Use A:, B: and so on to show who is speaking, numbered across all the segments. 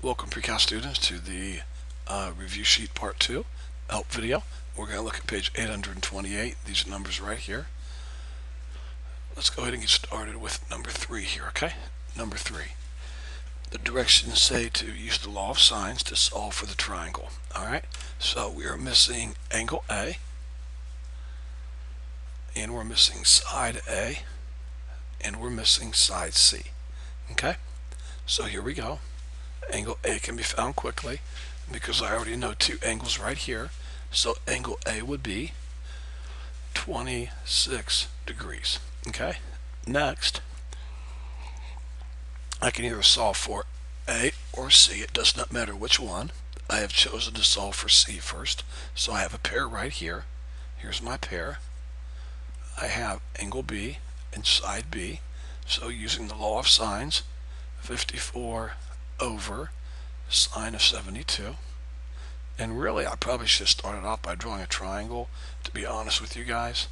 A: Welcome pre-cal students to the review sheet part 2 help video. We're going to look at page 828, these numbers right here. Let's go ahead and get started with number 3 here, okay? Number 3. The directions say to use the law of sines to solve for the triangle. Alright, so we are missing angle A, and we're missing side A, and we're missing side C. Okay, so here we go. Angle A can be found quickly because I already know two angles right here. So angle A would be 26 degrees. Okay, next I can either solve for A or C. It does not matter which one. I have chosen to solve for C first. So I have a pair right here. Here's my pair. I have angle B and side B. So using the law of sines, 54 over sine of 72. And really, I probably should have started off by drawing a triangle, to be honest with you guys,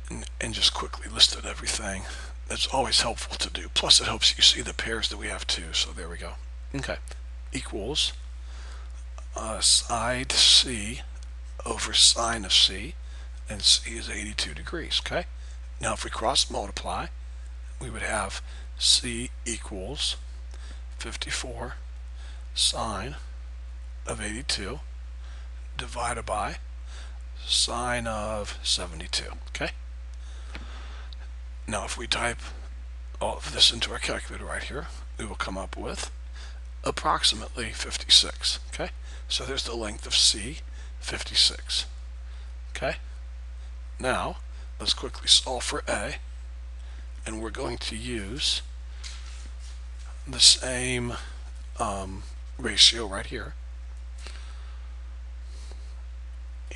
A: and just quickly listed everything. That's always helpful to do. Plus, it helps you see the pairs that we have too. So there we go. Okay, equals side C over sine of C, and C is 82 degrees. Okay, now if we cross multiply, we would have C equals 54 sine of 82 divided by sine of 72. Okay, now if we type all of this into our calculator right here, we will come up with approximately 56. Okay, so there's the length of C, 56. Okay, now let's quickly solve for A, and we're going to use the same ratio right here.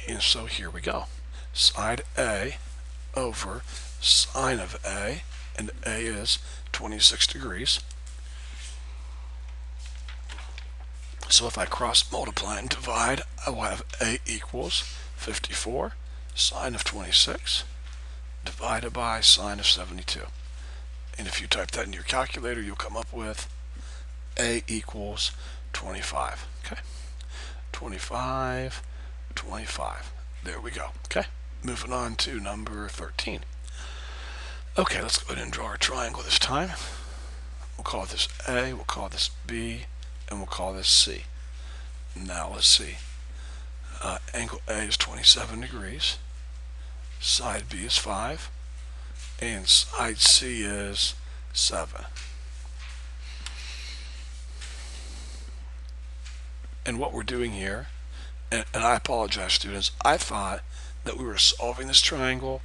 A: And so here we go. Side A over sine of A, and A is 26 degrees. So if I cross multiply and divide, I will have A equals 54 sine of 26 divided by sine of 72. And if you type that in your calculator, you'll come up with A equals 25. Okay, 25, 25. There we go. Okay, moving on to number 13. Okay, let's go ahead and draw our triangle this time. We'll call this A, we'll call this B, and we'll call this C. Now let's see. Angle A is 27 degrees. Side B is 5. And side C is 7. And what we're doing here, and I apologize students, I thought that we were solving this triangle,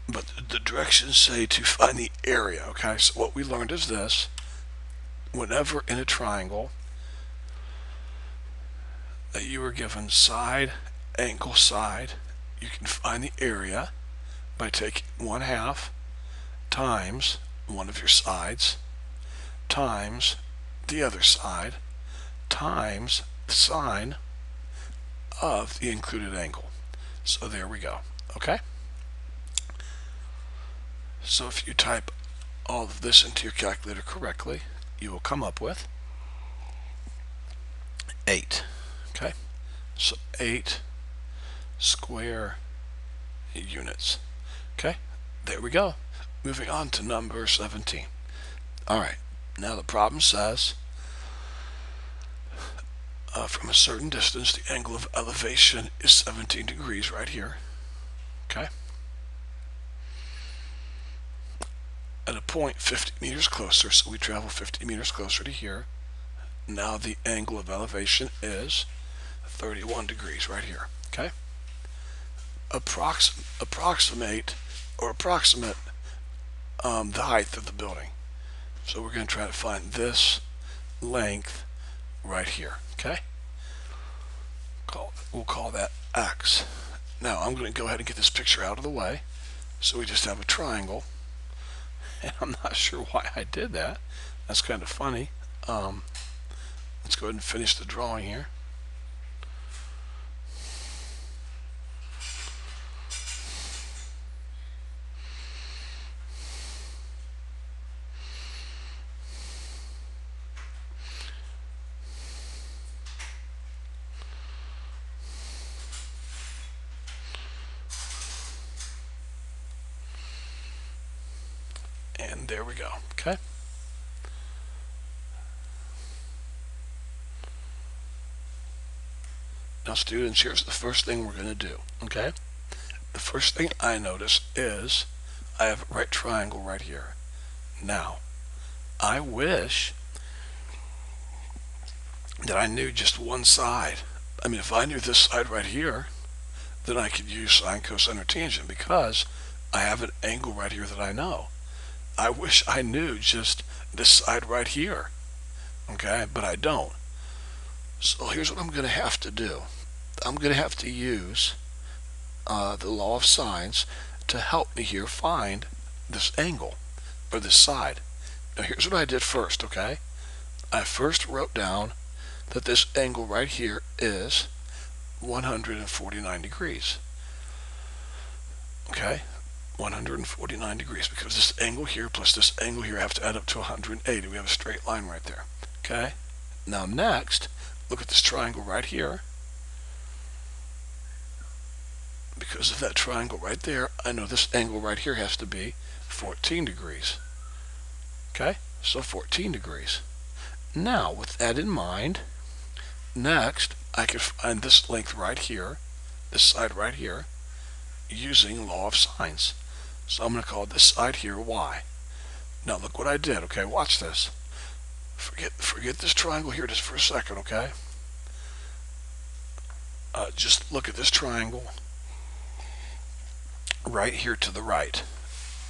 A: but the directions say to find the area. Okay, so what we learned is this: whenever in a triangle that you are given side, angle, side, you can find the area by taking 1/2 times one of your sides times the other side times the sine of the included angle. So there we go. Okay, so if you type all of this into your calculator correctly, you will come up with 8. Okay, so 8 square units. Okay, there we go. Moving on to number 17. Alright, now the problem says from a certain distance the angle of elevation is 17 degrees right here. Okay, at a point 50 meters closer, so we travel 50 meters closer to here. Now the angle of elevation is 31 degrees right here. Okay, approximate the height of the building. So we're going to try to find this length right here. Okay, we'll call that X. Now I'm going to go ahead and get this picture out of the way, so we just have a triangle. And I'm not sure why I did that. That's kind of funny. Let's go ahead and finish the drawing here. And there we go. Okay. Now students, here's the first thing we're going to do. Okay. The first thing I notice is I have a right triangle right here. Now, I wish that I knew just one side. I mean, if I knew this side right here, then I could use sine, cosine, or tangent because I have an angle right here that I know. I wish I knew just this side right here, okay, but I don't. So here's what I'm going to have to do. I'm going to have to use the law of sines to help me here find this angle, or this side. Now here's what I did first, okay? I first wrote down that this angle right here is 149 degrees. Okay? 149 degrees, because this angle here plus this angle here have to add up to 180. We have a straight line right there. Okay? Now next, look at this triangle right here. Because of that triangle right there, I know this angle right here has to be 14 degrees. Okay? So 14 degrees. Now, with that in mind, next, I can find this length right here, this side right here, using law of sines. So I'm going to call this side here y. Now look what I did, okay? Watch this. Forget this triangle here just for a second, okay? Just look at this triangle right here to the right.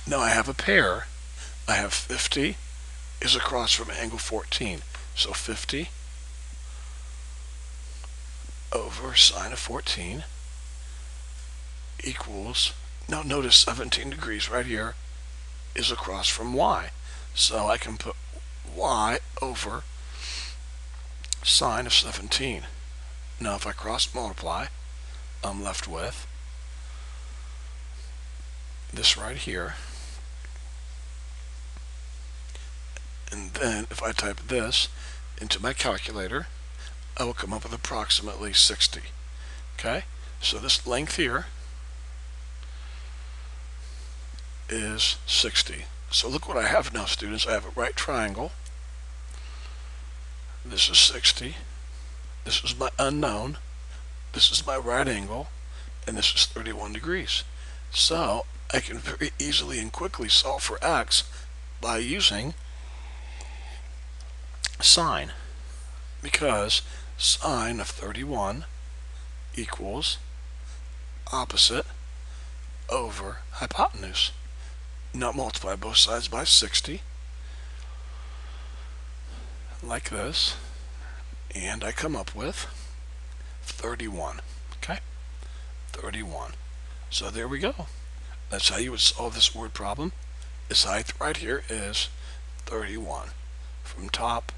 A: Now I have a pair. I have 50 is across from angle 14. So 50 over sine of 14 equals, now notice 17 degrees right here is across from y. So I can put y over sine of 17. Now if I cross multiply, I'm left with this right here. And then if I type this into my calculator, I will come up with approximately 60. Okay? So this length here is 60. So look what I have now, students. I have a right triangle. This is 60. This is my unknown. This is my right angle. And this is 31 degrees. So I can very easily and quickly solve for x by using sine, because sine of 31 equals opposite over hypotenuse. Now multiply both sides by 60, like this, and I come up with 31. Okay? 31. So there we go. That's how you would solve this word problem. This height right here is 31 from top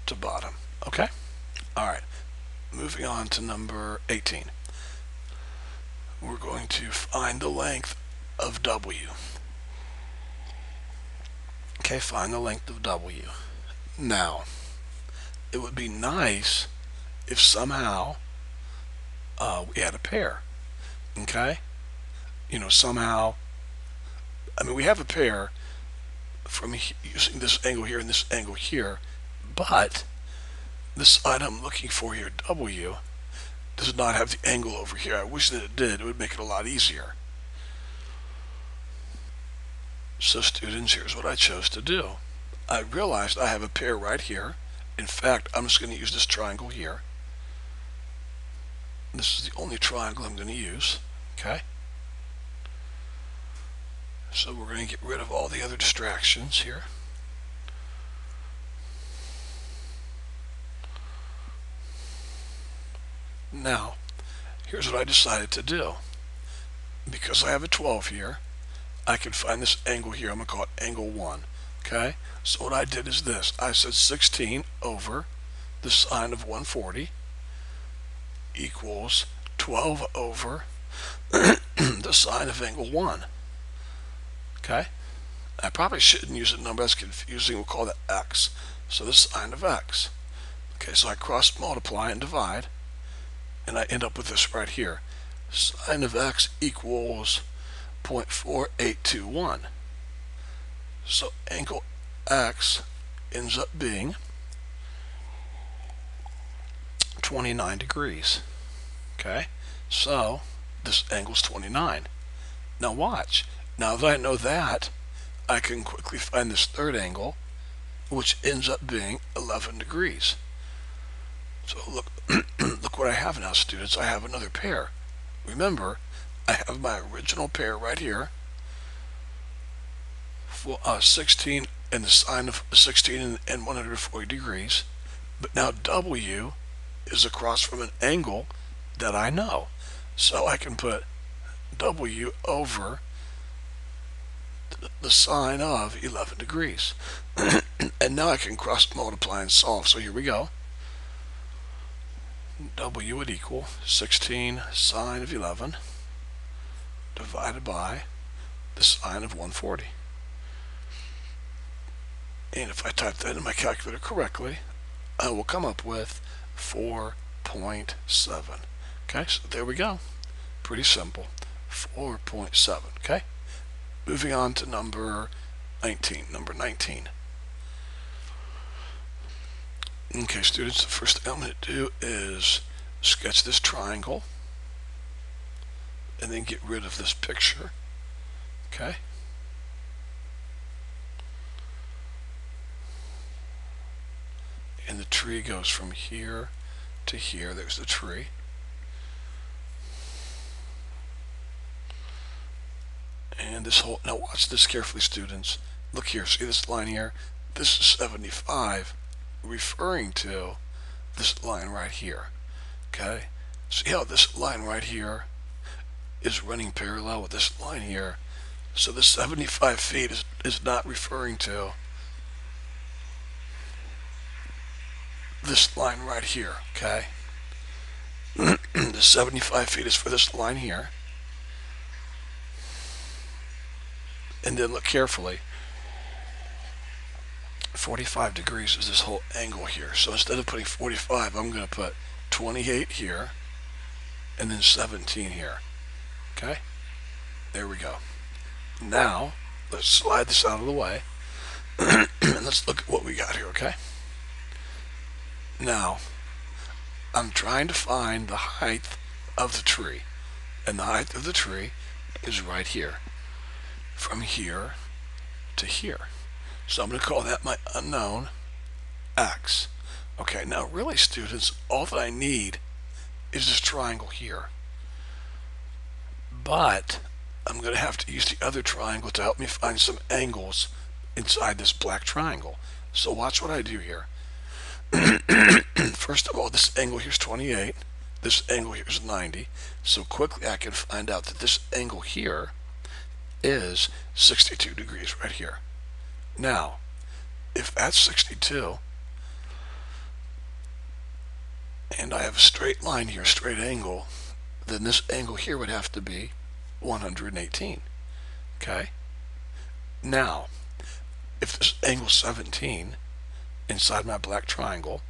A: to bottom. Okay? Alright. Moving on to number 18. We're going to find the length of W. Okay, find the length of W. Now, it would be nice if somehow we had a pair. Okay? You know, somehow, I mean, we have a pair from using this angle here and this angle here, but this side I'm looking for here, W, does not have the angle over here. I wish that it did. It would make it a lot easier. So students, here's what I chose to do. I realized I have a pair right here. In fact, I'm just going to use this triangle here. This is the only triangle I'm going to use. Okay? So we're going to get rid of all the other distractions here. Now, here's what I decided to do. Because I have a 12 here, I can find this angle here. I'm going to call it angle 1. Okay? So what I did is this. I said 16 over the sine of 140 equals 12 over the sine of angle 1. Okay? I probably shouldn't use a number. That's confusing. We'll call that x. So the sine of x. Okay, so I cross multiply and divide, and I end up with this right here. Sine of x equals 0.4821. So angle X ends up being 29 degrees. Okay, so this angle's 29. Now watch. Now that I know that, I can quickly find this third angle, which ends up being 11 degrees. So look, look what I have now, students. I have another pair. Remember, I have my original pair right here, for 16 and the sine of 16 and 140 degrees. But now W is across from an angle that I know. So I can put W over the sine of 11 degrees. And now I can cross multiply and solve. So here we go. W would equal 16 sine of 11 divided by the sine of 140. And if I type that in my calculator correctly, I will come up with 4.7. Okay, so there we go. Pretty simple. 4.7. Okay, moving on to number 19. Number 19. Okay, students, the first thing I'm going to do is sketch this triangle and then get rid of this picture. Okay. And the tree goes from here to here. There's the tree. And this whole, now watch this carefully, students. Look here, see this line here? This is 75, referring to this line right here. Okay? See how this line right here is running parallel with this line here? So the 75 feet is not referring to this line right here, okay? The 75 feet is for this line here. And then look carefully. 45 degrees is this whole angle here. So instead of putting 45, I'm going to put 28 here and then 17 here. Okay? There we go. Now, let's slide this out of the way. And let's look at what we got here, okay? Now, I'm trying to find the height of the tree. And the height of the tree is right here. From here to here. So I'm going to call that my unknown X. Okay, now really, students, all that I need is this triangle here. But I'm going to have to use the other triangle to help me find some angles inside this black triangle. So watch what I do here. First of all, this angle here is 28. This angle here is 90. So quickly I can find out that this angle here is 62 degrees right here. Now, if that's 62, and I have a straight line here, straight angle, then this angle here would have to be 118. Okay? Now, if this angle is 17 inside my black triangle,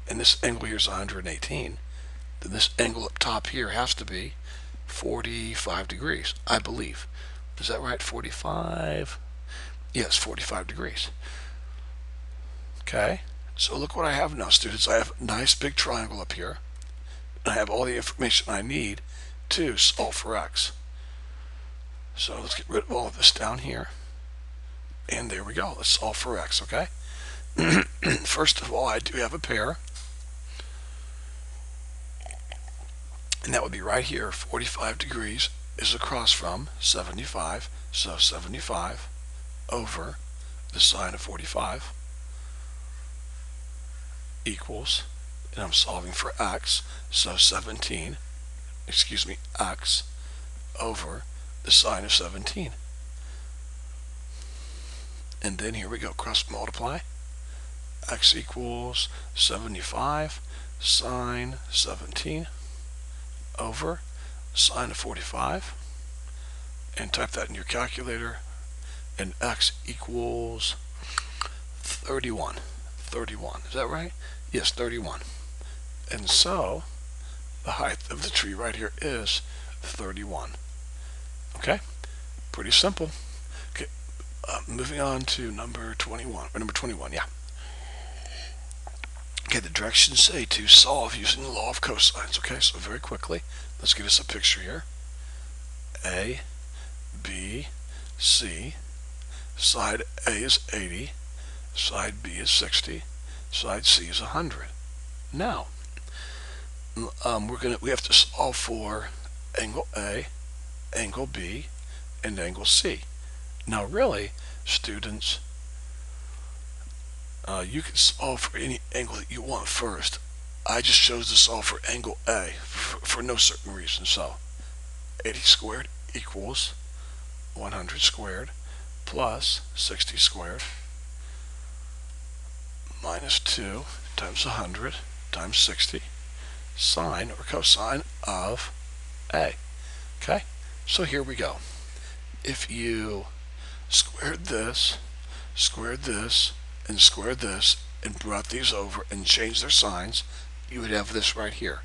A: and this angle here is 118, then this angle up top here has to be 45 degrees, I believe. Is that right? 45? Yes, 45 degrees. Okay, so look what I have now, students. I have a nice big triangle up here. And I have all the information I need to solve for X. So let's get rid of all of this down here. And there we go. Let's solve for X, okay? First of all, I do have a pair. And that would be right here. 45 degrees is across from 75. So 75 over the sine of 45 equals, and I'm solving for X, so 17, X over the sine of 17. And then here we go, cross multiply. X equals 75 sine 17 over sine of 45. And type that in your calculator. And X equals 31. 31. Is that right? Yes, 31. And so the height of the tree right here is 31. Okay? Pretty simple. Okay. Moving on to number 21, or number 21, yeah. Okay, the directions say to solve using the law of cosines. Okay, so very quickly, let's get us a picture here. A, B, C. Side A is 80, side B is 60, side C is 100. Now, we have to solve for angle A, angle B, and angle C. Now, really, students, you can solve for any angle that you want first. I just chose to solve for angle A for no certain reason. So 80 squared equals 100 squared plus 60 squared minus 2 times 100 times 60 sine or cosine of A. Okay, so here we go. If you squared this, and squared this, and brought these over and changed their signs, you would have this right here,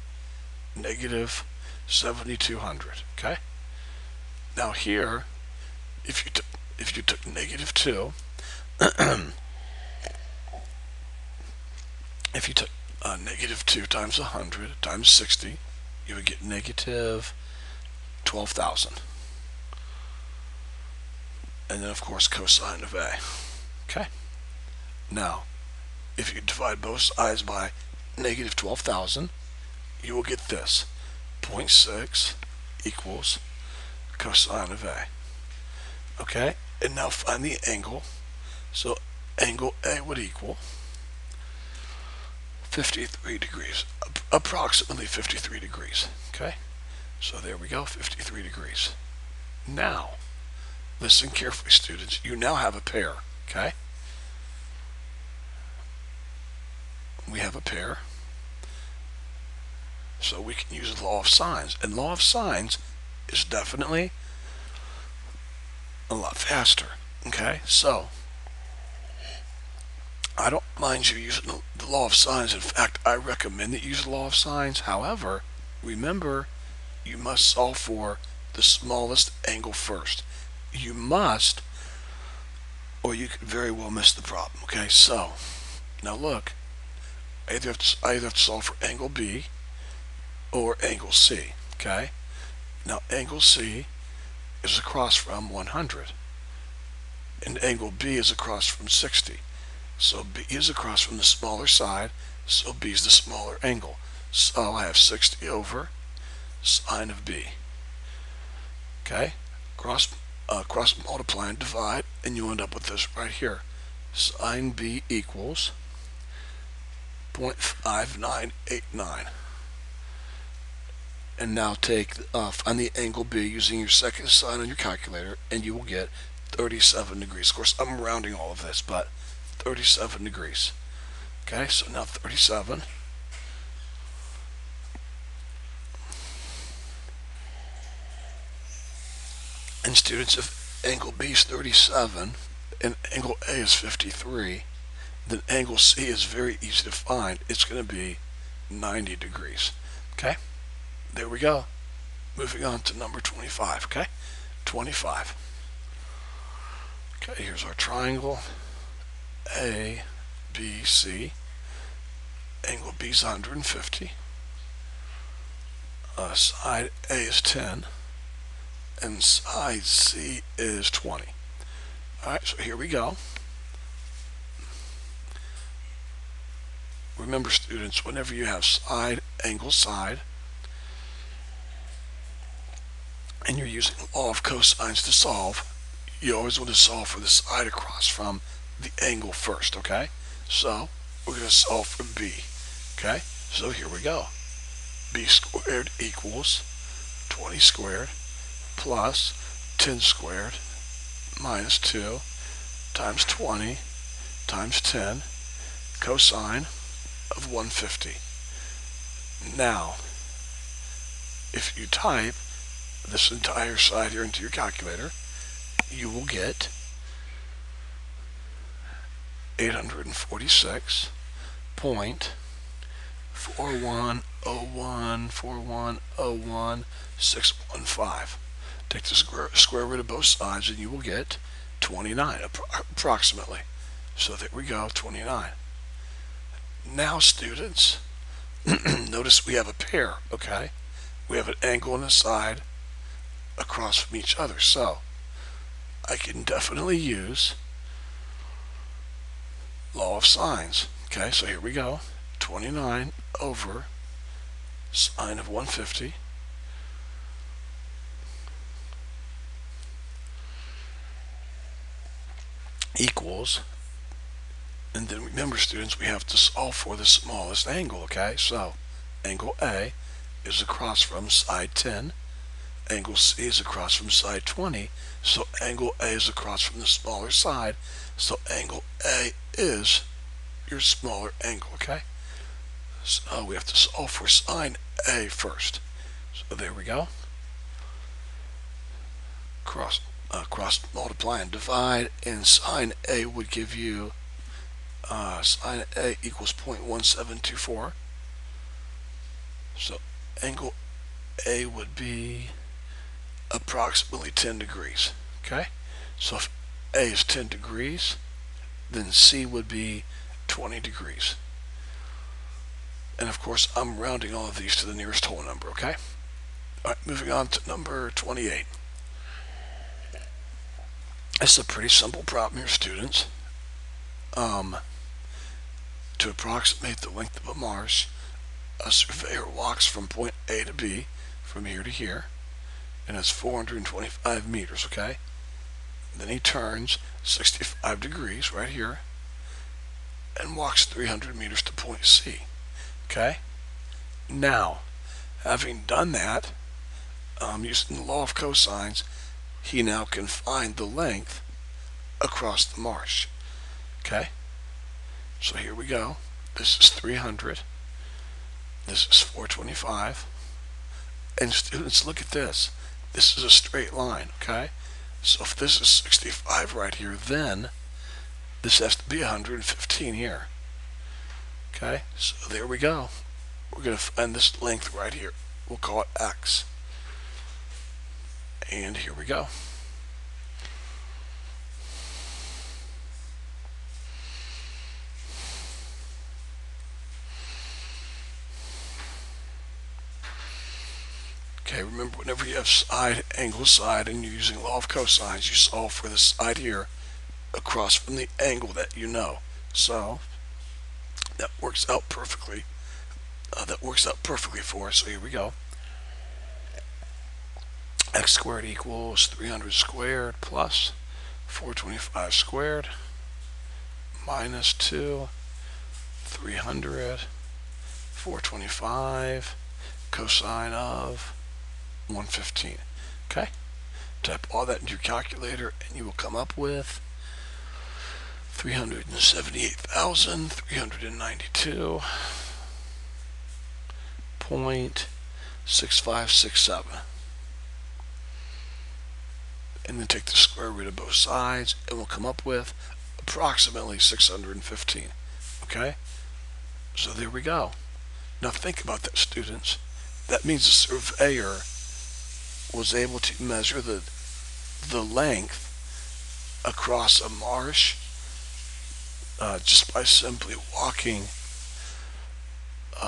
A: negative 7,200. Okay. Now here, if you took negative 2, if you took negative 2 times 100 times 60, you would get negative 12,000. And then of course cosine of A. Okay. Now, if you divide both sides by negative 12,000, you will get this. 0.6 equals cosine of A. Okay, and now find the angle. So angle A would equal 53 degrees, approximately 53 degrees. Okay, so there we go, 53 degrees. Now, listen carefully, students. You now have a pair. Okay, we have a pair. So we can use the law of sines. And law of sines is definitely a lot faster. Okay, so I don't mind you using the law of sines. In fact, I recommend that you use the law of sines. However, remember, you must solve for the smallest angle first. You must, or you could very well miss the problem. Okay, so now look, I either have to solve for angle B or angle C. Okay, now angle C is across from 100, and angle B is across from 60. So B is across from the smaller side, so B is the smaller angle. So I have 60 over sine of B. Okay, cross multiply and divide, and you end up with this right here. Sine B equals 0.5989. And now find the angle B using your second sign on your calculator, and you will get 37 degrees. Of course, I'm rounding all of this, but 37 degrees. Okay, so now 37. And students, if angle B is 37 and angle A is 53, then angle C is very easy to find. It's going to be 90 degrees. Okay, there we go. Moving on to number 25. Okay, 25. Okay, here's our triangle. A, B, C. Angle B is 150. Side A is 10. And side C is 20. Alright, so here we go. Remember, students, whenever you have side, angle, side, and you're using the law of cosines to solve, you always want to solve for the side across from the angle first, okay? So we're going to solve for B. Okay, so here we go. B squared equals 20 squared plus 10 squared minus 2 times 20 times 10 cosine of 150. Now, if you type this entire side here into your calculator, you will get 846.41014101.615. Take the square root of both sides and you will get 29 approximately. So there we go, 29. Now students, notice we have a pair, okay? We have an angle and a side across from each other. So I can definitely use law of sines. Okay, so here we go. 29 over sine of 150 equals, and then remember students, we have to solve for the smallest angle, okay? So angle A is across from side 10, angle C is across from side 20, so angle A is across from the smaller side, so angle A is your smaller angle, okay? So we have to solve for sine A first. So there we go. Cross multiply and divide, and sine A would give you sine A equals 0.1724. So angle A would be approximately 10 degrees. Okay? So if A is 10 degrees, then C would be 20 degrees. And of course, I'm rounding all of these to the nearest whole number, okay? All right, moving on to number 28. It's a pretty simple problem here, students. To approximate the length of a marsh, a surveyor walks from point A to B, from here to here, and it's 425 meters, okay? Then he turns 65 degrees right here and walks 300 meters to point C, okay? Now, having done that, using the law of cosines, he now can find the length across the marsh, okay? So here we go. This is 300. This is 425. And students, look at this. This is a straight line, okay? So if this is 65 right here, then this has to be 115 here. Okay, so there we go. We're going to find this length right here. We'll call it X. And here we go. Okay, remember, whenever you have side, angle, side, and you're using law of cosines, you solve for the side here across from the angle that you know. So that works out perfectly. For us. So here we go. X squared equals 300 squared plus 425 squared minus 2, 300, 425, cosine of 115. Okay? Type all that into your calculator and you will come up with 378,392.6567. And then take the square root of both sides and we'll come up with approximately 615. Okay? So there we go. Now think about that, students. That means the surveyor was able to measure the length across a marsh just by simply walking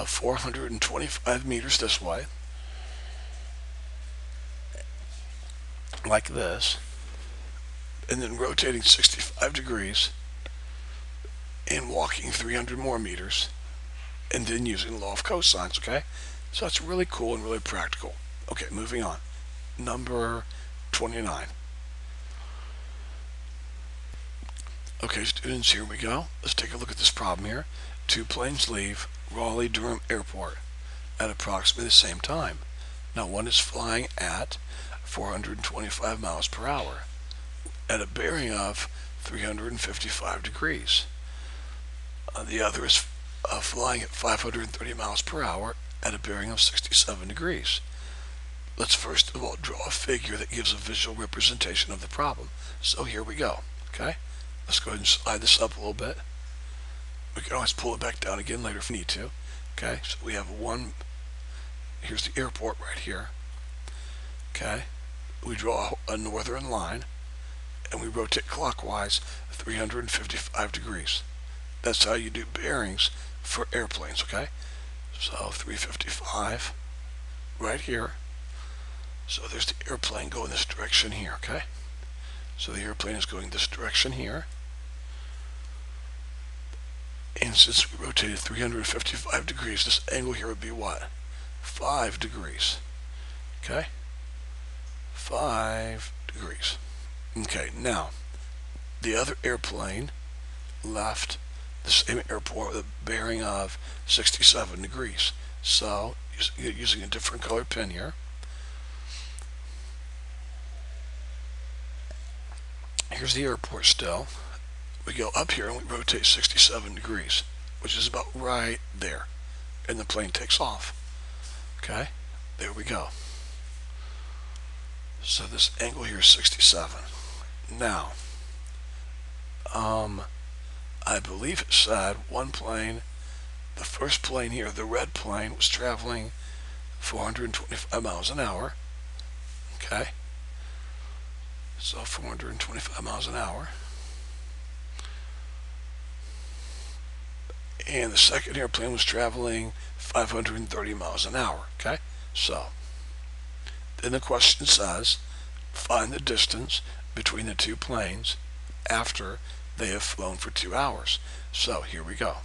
A: 425 meters this way, like this, and then rotating 65 degrees and walking 300 more meters, and then using the law of cosines, okay? So that's really cool and really practical. Okay, moving on. Number 29. Okay, students, here we go. Let's take a look at this problem here. Two planes leave Raleigh-Durham Airport at approximately the same time. Now, one is flying at 425 miles per hour at a bearing of 355 degrees. The other is flying at 530 miles per hour at a bearing of 67 degrees. Let's first of all draw a figure that gives a visual representation of the problem. So here we go, okay? Let's go ahead and slide this up a little bit. We can always pull it back down again later if we need to. Okay, so we have here's the airport right here. Okay, we draw a northern line, and we rotate clockwise 355 degrees. That's how you do bearings for airplanes, okay? So 355 right here. So there's the airplane going this direction here, okay? So the airplane is going this direction here. And since we rotated 355 degrees, this angle here would be what? 5 degrees. Okay? 5 degrees. Okay, now, the other airplane left the same airport with a bearing of 67 degrees. So, using a different color pen here, here's the airport still. We go up here and we rotate 67 degrees, which is about right there. And the plane takes off. Okay? There we go. So this angle here is 67. Now, I believe it said one plane, the first plane here, the red plane, was traveling 425 miles an hour. Okay? So 425 miles an hour. And the second airplane was traveling 530 miles an hour. Okay? So, then the question says, find the distance between the two planes after they have flown for 2 hours. So, here we go.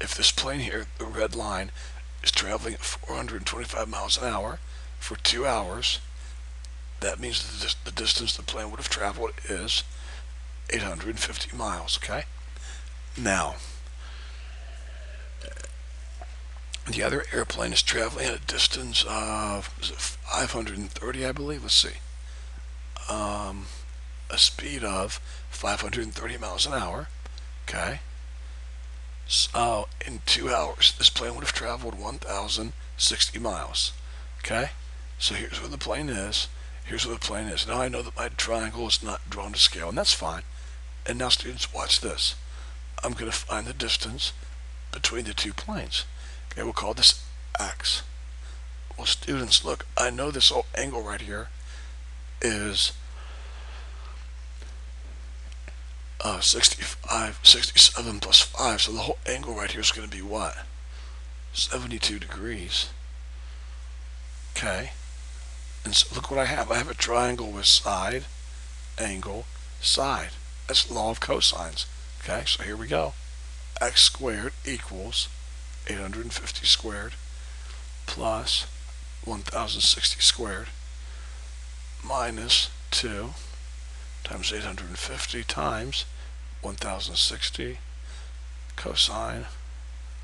A: If this plane here, the red line, is traveling at 425 miles an hour for 2 hours, that means the distance the plane would have traveled is 850 miles, okay? Now, the other airplane is traveling at a distance of, is it 530, I believe? Let's see. A speed of 530 miles an hour, okay? So, in 2 hours, this plane would have traveled 1,060 miles, okay? So here's where the plane is. Here's where the plane is. Now I know that my triangle is not drawn to scale, and that's fine. And now students, watch this. I'm going to find the distance between the two planes. Okay, we'll call this x. Well, students, look, I know this whole angle right here is 67 plus 5. So the whole angle right here is going to be what? 72 degrees. Okay. And so look what I have. I have a triangle with side, angle, side. That's the law of cosines. Okay, so here we go. X squared equals 850 squared plus 1060 squared minus 2 times 850 times 1060 cosine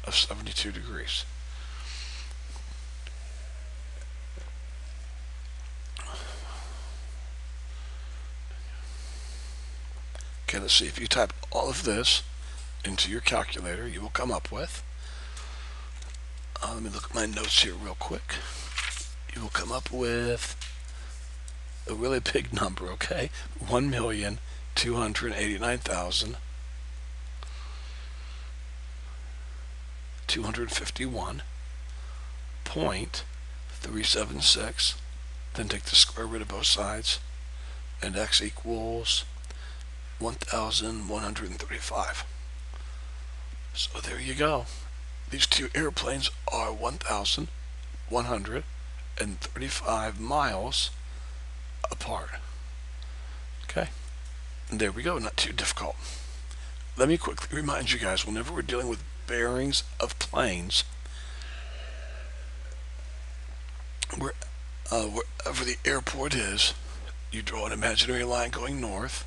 A: of 72 degrees. Okay, let's see. If you type all of this into your calculator, you will come up with, let me look at my notes here real quick. You will come up with a really big number, okay? 1,289,251.376. Then take the square root of both sides, and x equals 1,135. So there you go. These two airplanes are 1,135 miles apart. Okay, and there we go. Not too difficult. Let me quickly remind you guys, whenever we're dealing with bearings of planes, wherever the airport is, you draw an imaginary line going north,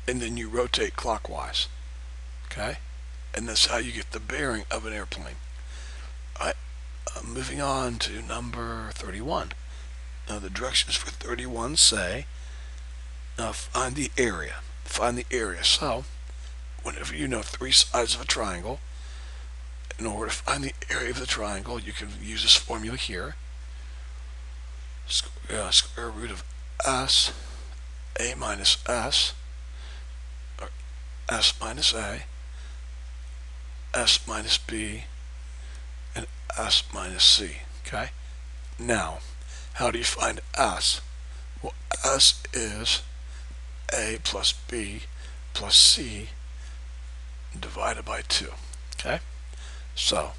A: and then you rotate clockwise. Okay? And that's how you get the bearing of an airplane. Alright, moving on to number 31. Now the directions for 31 say, find the area. Find the area. So, whenever you know 3 sides of a triangle, in order to find the area of the triangle, you can use this formula here. Square root of s, a minus s, or s minus a, s minus b, and s minus c. Okay? Now, how do you find s? Well, S is A plus B plus C divided by 2. Okay? So,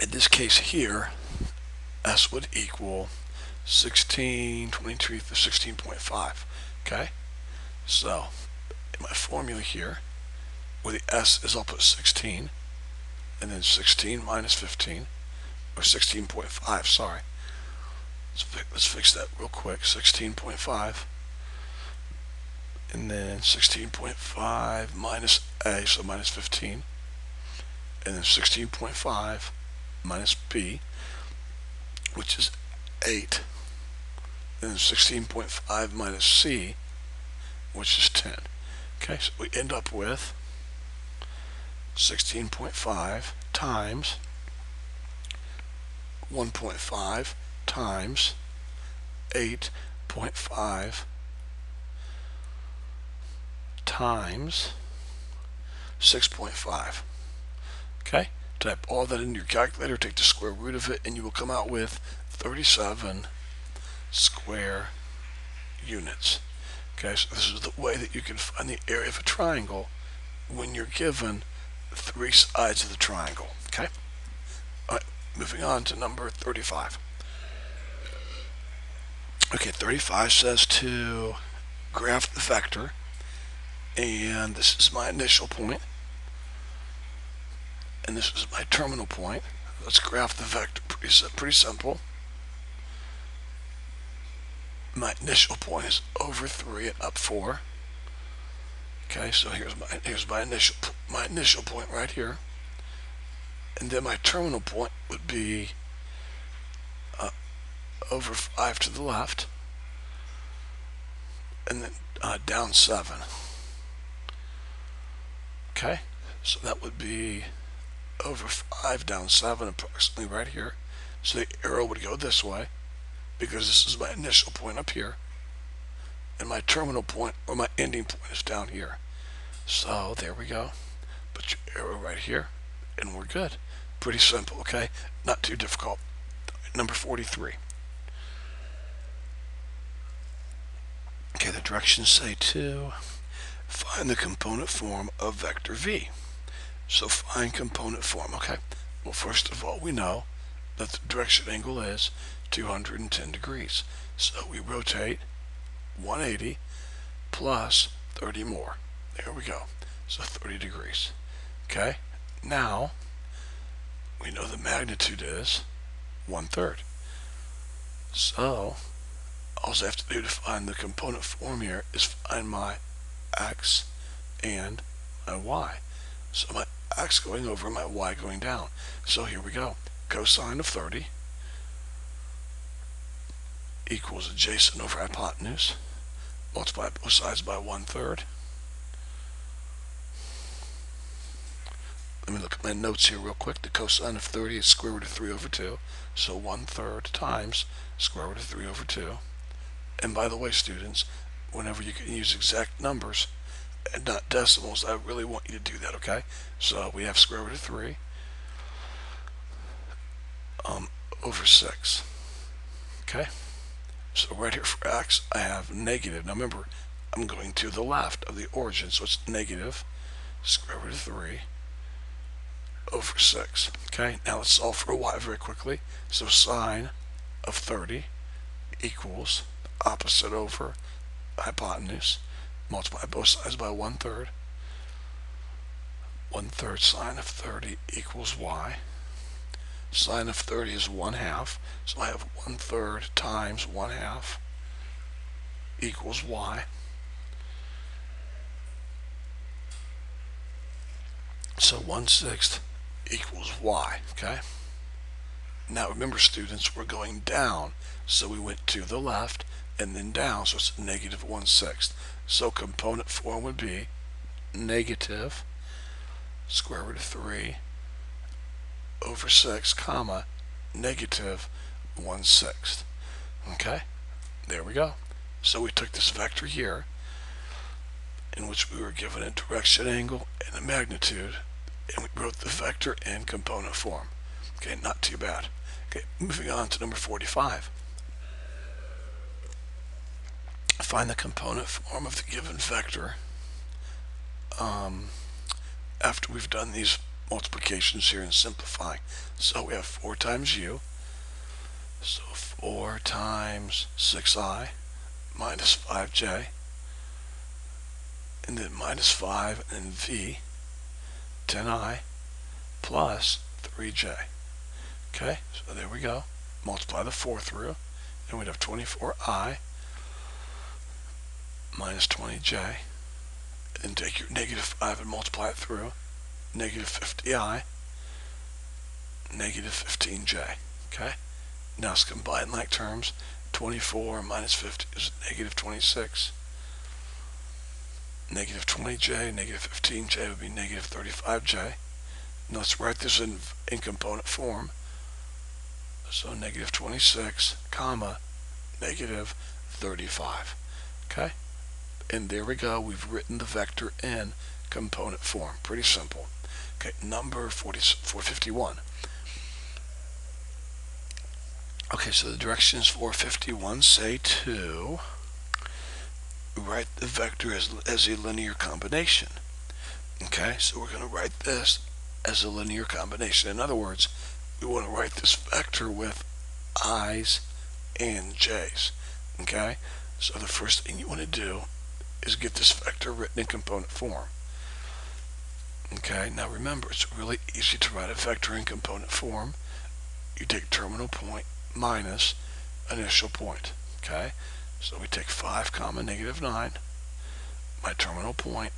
A: in this case here, S would equal 1623 to 16.5. Okay? So, in my formula here, where the S is, I'll put 16, and then 16 minus 15, or 16.5, sorry. Let's fix that real quick. 16.5, and then 16.5 minus A, so minus 15, and then 16.5 minus B, which is 8, and then 16.5 minus C, which is 10. Okay, so we end up with 16.5 times 1.5 times 8.5 times 6.5. Okay? Type all that in your calculator, take the square root of it, and you will come out with 37 square units. Okay, so this is the way that you can find the area of a triangle when you're given 3 sides of the triangle. Okay? All right, moving on to number 35. Okay, 35 says to graph the vector, and this is my initial point, and this is my terminal point. Let's graph the vector. Pretty simple. My initial point is over 3 and up 4. Okay, so here's my initial point right here, and then my terminal point would be over 5 to the left, and then down 7. Okay, so that would be over 5 down 7, approximately right here. So the arrow would go this way because this is my initial point up here, and my terminal point or my ending point is down here. So there we go. Put your arrow right here, and we're good. Pretty simple, okay? Not too difficult. Number 43. Okay, the directions say to find the component form of vector v. So find component form, okay? Well, first of all, we know that the direction angle is 210 degrees. So we rotate 180 plus 30 more. There we go. So 30 degrees. Okay? Now, we know the magnitude is 1/3. So, all I have to do to find the component form here is find my x and my y. So my x going over, my y going down. So here we go. Cosine of 30 equals adjacent over hypotenuse. Multiply both sides by 1/3. Let me look at my notes here real quick. The cosine of 30 is square root of 3 over 2. So 1/3 times square root of 3 over 2. And by the way, students, whenever you can use exact numbers and not decimals, I really want you to do that, okay? So we have square root of 3 over 6. Okay? So right here for x, I have negative. Now remember, I'm going to the left of the origin, so it's negative square root of 3 over 6. Okay, now let's solve for y very quickly. So sine of 30 equals opposite over hypotenuse. Multiply both sides by 1/3. 1/3 sine of 30 equals y. Sine of 30 is 1/2, so I have 1/3 times 1/2 equals y. So 1/6 equals y, okay? Now remember, students, we're going down, so we went to the left and then down, so it's negative 1/6. So component form would be negative square root of 3 over 6, comma, negative 1/6. Okay, there we go. So we took this vector here, in which we were given a direction angle and a magnitude, and we wrote the vector in component form. Okay, not too bad. Okay, moving on to number 45. find the component form of the given vector after we've done these multiplications here and simplifying. So we have 4 times u, so 4 times 6i minus 5j, and then minus 5 and v, 10i plus 3j. Okay, so there we go. Multiply the 4 through, and we'd have 24i minus 20j. And take your negative 5 and multiply it through, negative 50i, negative 15j. Okay, now let's combine like terms. 24 minus 50 is negative 26. Negative 20j, negative 15j would be negative 35j. Now let's write this in component form. So negative 26, comma, negative 35. Okay? And there we go. We've written the vector in component form. Pretty simple. Okay, number 451. Okay, so the directions for 51 say to write the vector as a linear combination. Okay, so we're going to write this as a linear combination. In other words, we want to write this vector with i's and j's. Okay, so the first thing you want to do is get this vector written in component form. Okay, now remember, it's really easy to write a vector in component form. You take terminal point minus initial point. Okay, so we take 5 comma negative 9, my terminal point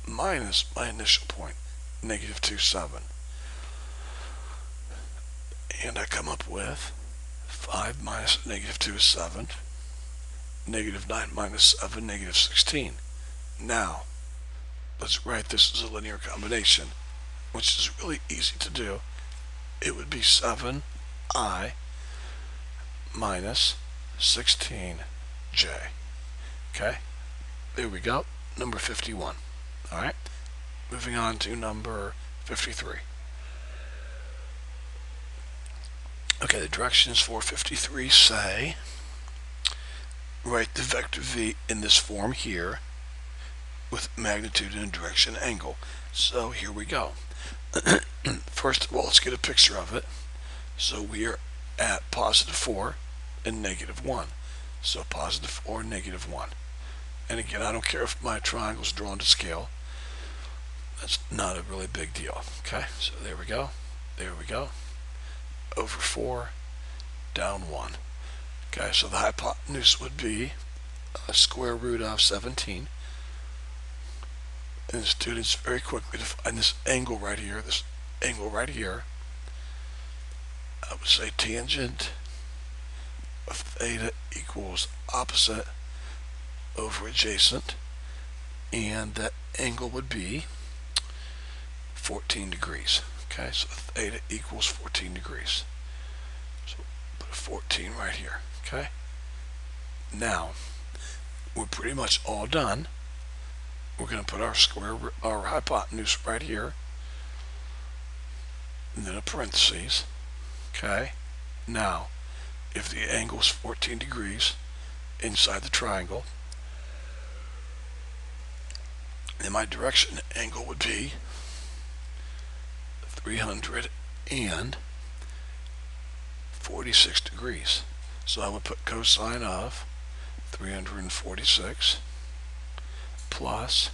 A: minus my initial point, negative 2, 7. And I come up with 5 minus negative 2 is 7. Negative 9 minus 7, negative 16. Now, let's write this as a linear combination, which is really easy to do. It would be 7i minus 16j. Okay, there we go. Number 51. All right, moving on to number 53. Okay, the directions for 53 say write the vector v in this form here with magnitude and direction angle. So here we go. First of all, let's get a picture of it. So we are at positive 4 and negative 1. So positive 4 and negative 1. And again, I don't care if my triangle is drawn to scale. That's not a really big deal. Okay, so there we go. There we go. Over 4, down 1. Okay, so the hypotenuse would be square root of 17. And students, very quickly to find this angle right here, I would say tangent of theta equals opposite over adjacent, and that angle would be 14 degrees. Okay, so theta equals 14 degrees. So put a 14 right here. Okay, now we're pretty much all done. We're going to put our hypotenuse right here, and then a parentheses. Okay, now if the angle is 14 degrees inside the triangle, then my direction angle would be 346 degrees. So I would put cosine of 346 plus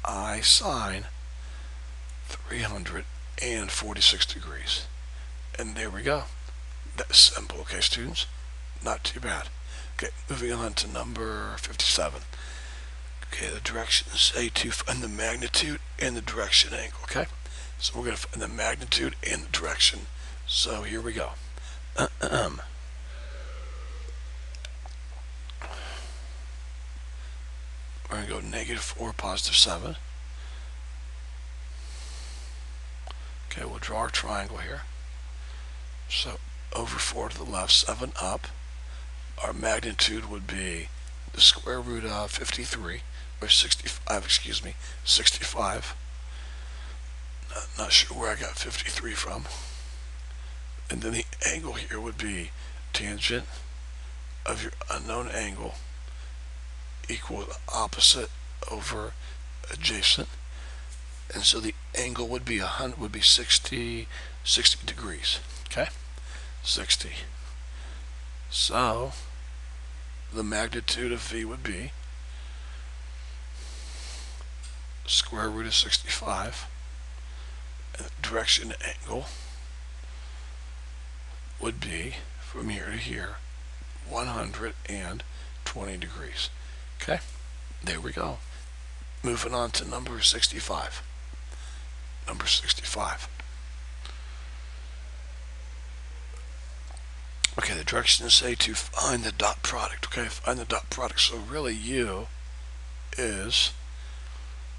A: I sine 346 degrees. And there we go. That's simple, okay, students? Not too bad. Okay, moving on to number 57. Okay, the directions say to find the magnitude and the direction angle, okay? So we're going to find the magnitude and the direction. So here we go. We're going to go negative 4, positive 7. Okay, we'll draw our triangle here. So over 4 to the left, 7 up. Our magnitude would be the square root of 53, or 65. Not sure where I got 53 from. And then the angle here would be tangent of your unknown angle equal opposite over adjacent, and so the angle would be 60 degrees. Okay, 60. So the magnitude of V would be square root of 65, and the direction angle would be from here to here 120 degrees. Okay, there we go. Moving on to number 65. Number 65. Okay, the directions say to find the dot product. Okay, find the dot product. So really U is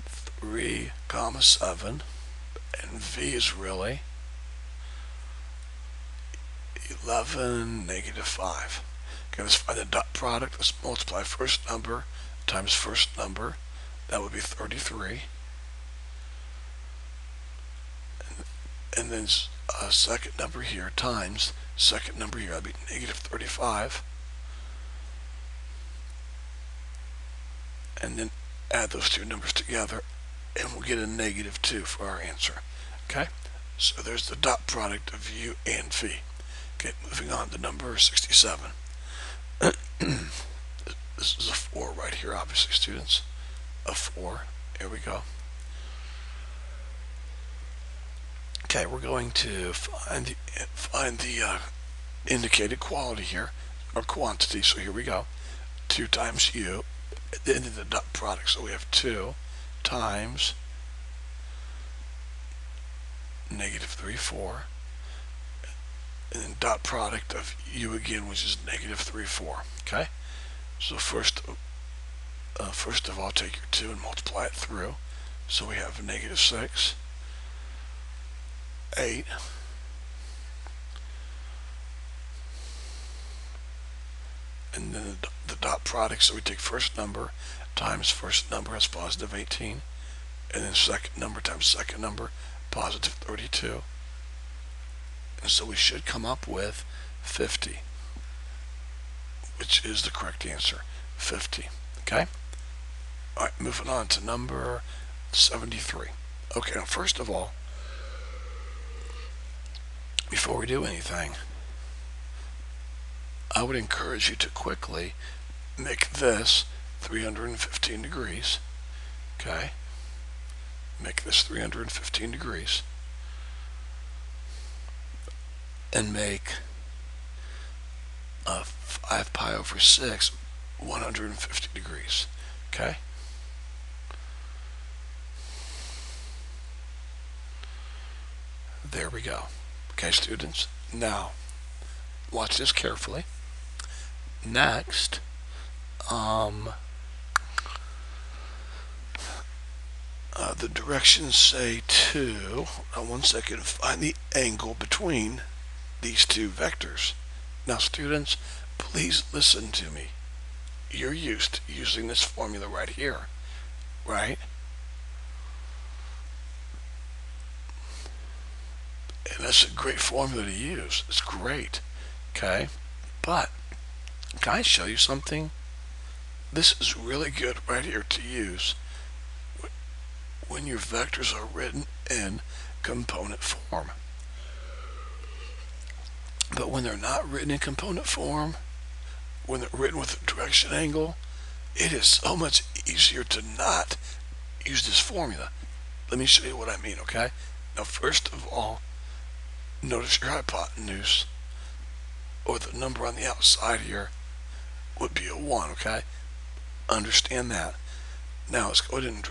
A: 3, 7, and V is really 11, -5. Okay, let's find the dot product. Let's multiply first number times first number. That would be 33. And then second number here times second number here. That'd be -35. And then add those two numbers together, and we'll get a -2 for our answer. Okay, so there's the dot product of U and V. Okay, moving on to number 67. This is a 4 right here, obviously, students. A 4. Here we go. Okay, we're going to find the indicated quality here, or quantity. So here we go. 2 times U, then the dot product. So we have 2 times -3, 4, and then dot product of U again, which is -3, 4. Okay, so first of all, take your 2 and multiply it through. So we have -6, 8, and then the dot product. So we take first number times first number, that's positive 18, and then second number times second number, positive 32. And so we should come up with 50, which is the correct answer, 50. Okay? All right, moving on to number 73. Okay, now first of all, before we do anything, I would encourage you to quickly make this 315 degrees. Okay? Make this 315 degrees. And make 5 pi over 6 150 degrees. Okay? There we go. Okay, students. Now, watch this carefully. Next, the directions say to, one second, find the angle between these two vectors. Now, students, please listen to me. You're used to using this formula right here, right? And that's a great formula to use. It's great, okay? But can I show you something? This is really good right here to use when your vectors are written in component form. But when they're not written in component form, when they're written with a direction angle, it is so much easier to not use this formula. Let me show you what I mean, okay? Now, first of all, notice your hypotenuse, or the number on the outside here, would be a 1, okay? Understand that. Now let's go ahead and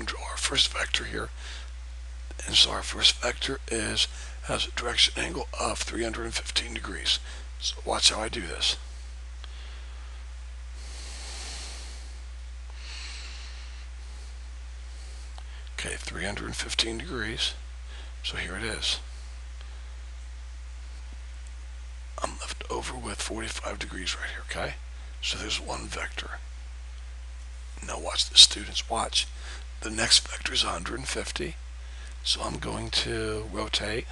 A: draw our first vector here. And so our first vector has a direction angle of 315 degrees. So watch how I do this. Okay, 315 degrees. So here it is. I'm left over with 45 degrees right here, okay? So there's one vector. Now watch this, students, watch. The next vector is 150. So I'm going to rotate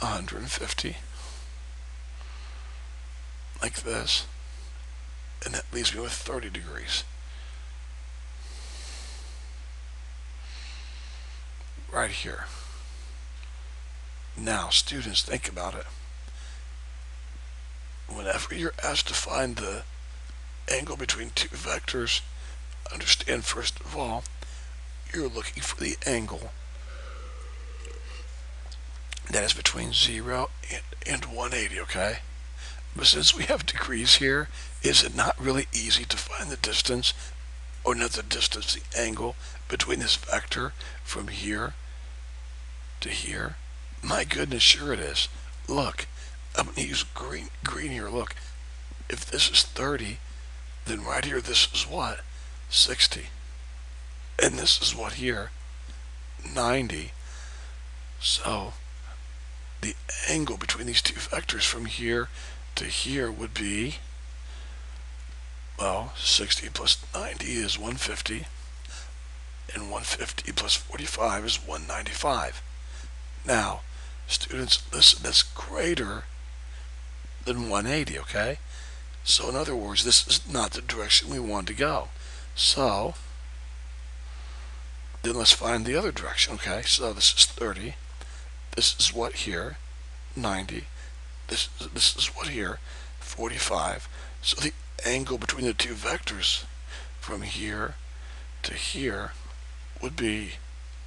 A: 150 like this. leaves me with 30 degrees. Right here. Now, students, think about it. Whenever you're asked to find the angle between two vectors, understand first of all, you're looking for the angle that is between 0 and 180, okay? But since we have degrees here, is it not really easy to find the distance, or not the distance, the angle between this vector from here to here? My goodness, sure it is. Look, I'm going to use green here. Look, if this is 30, then right here this is what? 60. And this is what here? 90. So the angle between these two vectors from here to here would be, well, 60 plus 90 is 150, and 150 plus 45 is 195. Now, students, listen, that's greater than 180, okay? So in other words, this is not the direction we want to go. So then let's find the other direction, okay? So this is 30. This is what here? 90. This is what here? 45. So the angle between the two vectors from here to here would be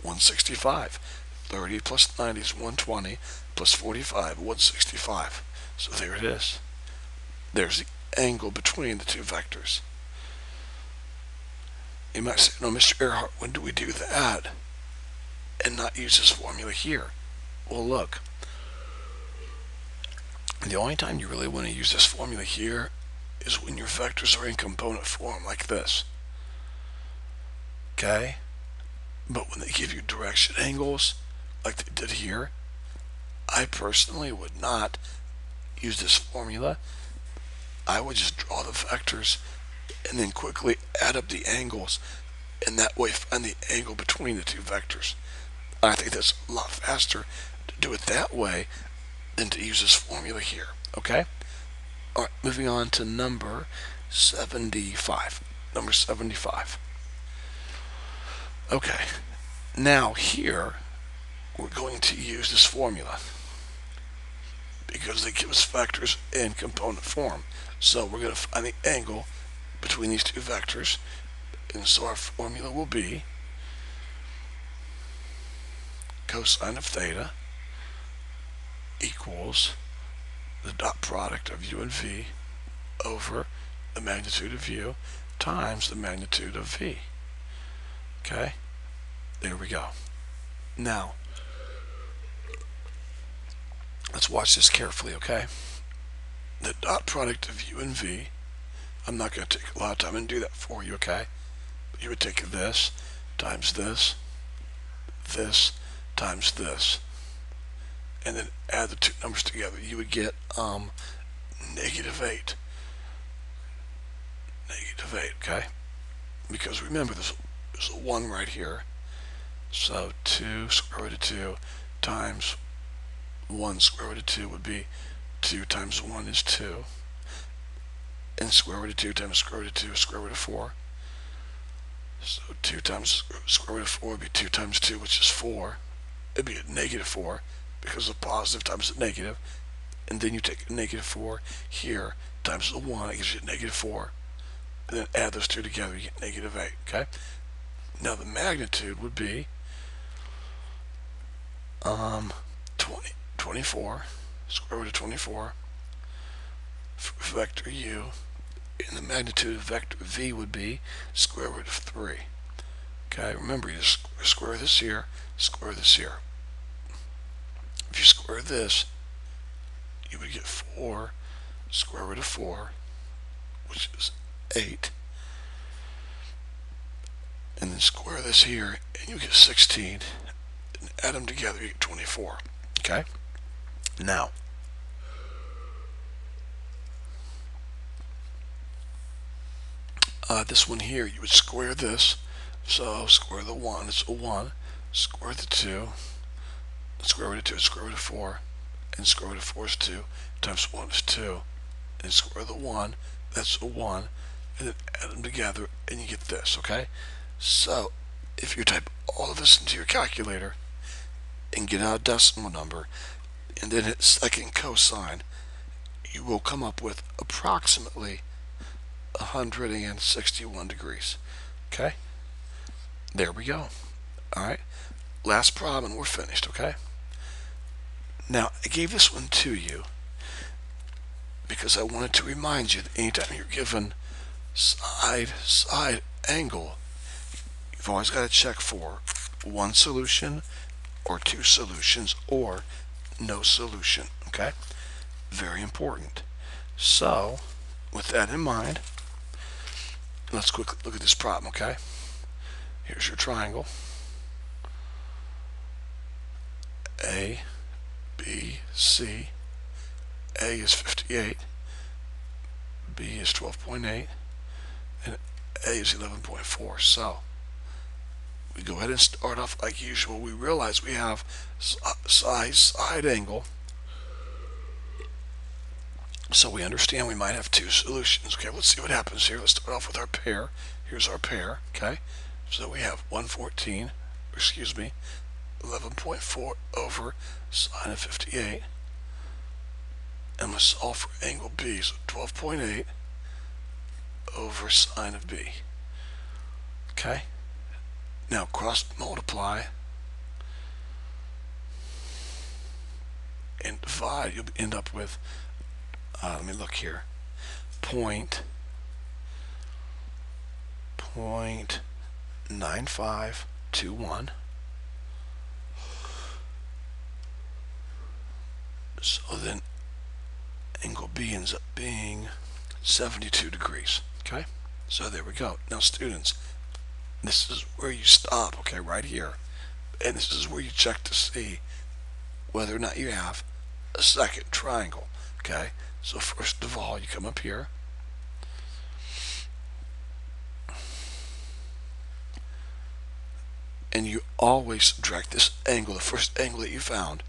A: 165. 30 plus 90 is 120, plus 45, 165. So there it is. There's the angle between the two vectors. You might say, no, Mr. Earhart, when do we do that and not use this formula here? Well, look, the only time you really want to use this formula here is when your vectors are in component form like this. Okay? But when they give you direction angles like they did here, I personally would not use this formula. I would just draw the vectors and then quickly add up the angles, and that way find the angle between the two vectors. I think that's a lot faster to do it that way than to use this formula here. Okay? Alright, moving on to number 75. Number 75. Okay, now here we're going to use this formula because they give us vectors in component form. So we're going to find the angle between these two vectors, and so our formula will be cosine of theta equals the dot product of u and v over the magnitude of u times the magnitude of v. Okay, there we go. Now, let's watch this carefully, okay? The dot product of u and v, I'm not going to take a lot of time and do that for you, okay? But you would take this times this, this times this, and then add the two numbers together. You would get negative 8. Negative 8, okay? Because remember, there's a 1 right here. So 2 square root of 2 times 1 square root of 2 would be 2 times 1 is 2. And square root of 2 times square root of 2 is square root of 4. So 2 times square root of 4 would be 2 times 2, which is 4. It'd be a negative 4 because of positive times a negative. And then you take a negative 4 here times the 1, it gives you a negative 4. And then add those two together, you get negative 8, okay? Now the magnitude would be 24, square root of 24, for vector u, and the magnitude of vector v would be square root of 3. Okay, remember, you just square this here, square this here. If you square this, you would get 4 square root of 4, which is 8. And then square this here, and you get 16. And add them together, you get 24. Okay? Now, this one here, you would square this. So square the 1, it's a 1. Square the 2. Square root of 2 is square root of 4. And square root of 4 is 2. Times 1 is 2. And square the 1, that's a 1. and then add them together, and you get this, okay? So, if you type all of this into your calculator and get out a decimal number, and then hit second cosine, you will come up with approximately 161 degrees. Okay? There we go. Alright? Last problem and we're finished, okay? Now, I gave this one to you because I wanted to remind you that anytime you're given side angle, you've always got to check for one solution or two solutions or no solution, okay? Very important. So, with that in mind, let's quickly look at this problem, okay? Here's your triangle. A, B, C. A is 58, B is 12.8, and A is 11.4. So, we go ahead and start off like usual. We realize we have side angle. So we understand we might have two solutions. Okay, let's see what happens here. Let's start off with our pair. Here's our pair, okay? So we have 11.4 over sine of 58. And let's solve for angle B, so 12.8 over sine of B. Okay? Now cross multiply and divide. You'll end up with, let me look here, point 0.9521. So then angle B ends up being 72 degrees. Okay? So there we go. Now students, this is where you stop, okay, right here. And this is where you check to see whether or not you have a second triangle. Okay? So first of all, you come up here. And you always subtract this angle, the first angle that you found,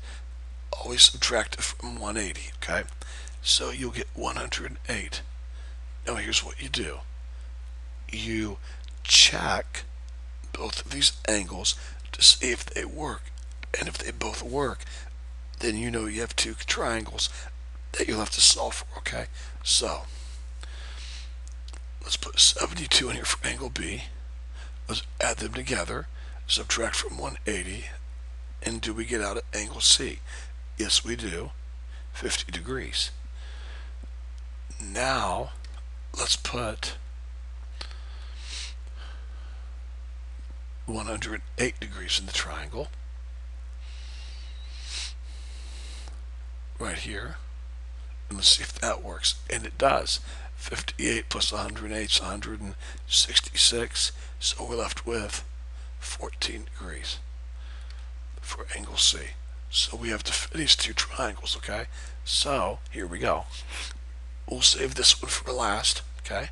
A: always subtract it from 180, okay? So you'll get 108. Now here's what you do. You check both of these angles to see if they work. And if they both work, then you know you have two triangles that you'll have to solve for, okay? So, let's put 72 in here for angle B. Let's add them together, subtract from 180, and do we get out at angle C? Yes, we do. 50 degrees. Now, let's put 108 degrees in the triangle. Right here. And let's see if that works. And it does. 58 plus 108 is 166. So we're left with 14 degrees for angle C. So we have to finish two triangles, okay? So, here we go. We'll save this one for last, okay?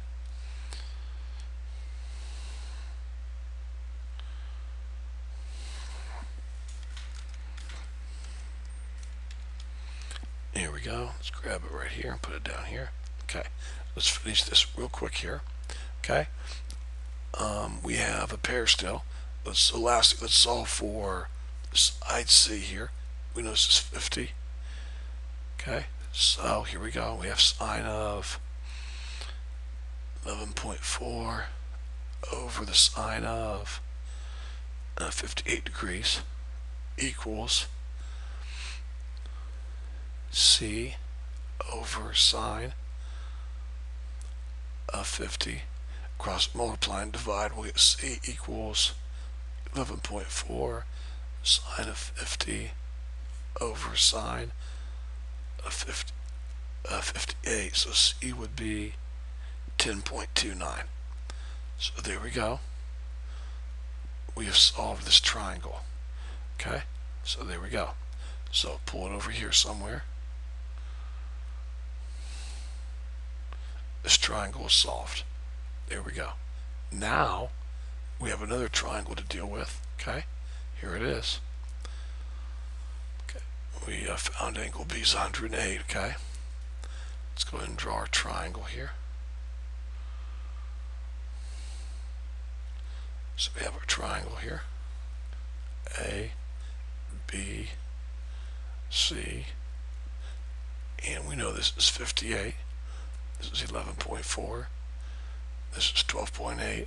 A: Here we go. Let's grab it right here and put it down here. Okay, let's finish this real quick here. Okay, we have a pair still. So lastly, let's solve for side C here. We know this is 50. Okay, so here we go. We have sine of 11.4 over the sine of 58 degrees equals C over sine of 50. Cross multiply and divide, we'll get C equals 11.4 sine of 50 over sine of 58. So C would be 10.29. So there we go. We have solved this triangle. Okay? So there we go. So pull it over here somewhere. This triangle is solved. There we go. Now we have another triangle to deal with. Okay, here it is. Okay, we found angle B is 108. Okay, let's go ahead and draw our triangle here. So we have our triangle here. A, B, C, and we know this is 58. This is 11.4. This is 12.8.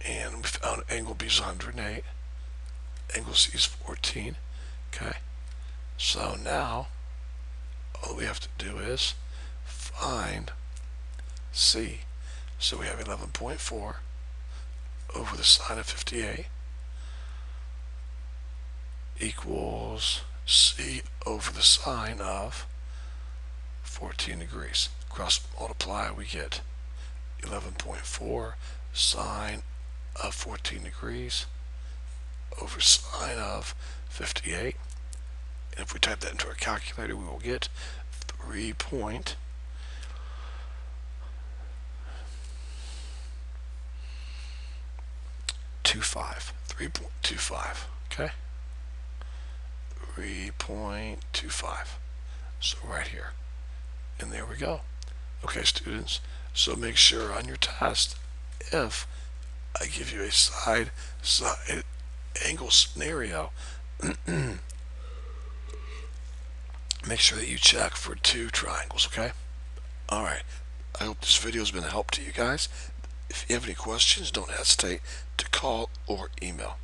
A: And we found angle B is 108. Angle C is 14. Okay. So now, all we have to do is find C. So we have 11.4 over the sine of 58 equals C over the sine of 14 degrees. Cross multiply, we get 11.4 sine of 14 degrees over sine of 58. And if we type that into our calculator, we will get 3.25. 3.25. Okay? 3.25. So right here. And there we go. Okay, students. So make sure on your test, if I give you a side angle scenario, make sure that you check for 2 triangles, okay? Alright, I hope this video has been a help to you guys. If you have any questions, don't hesitate to call or email.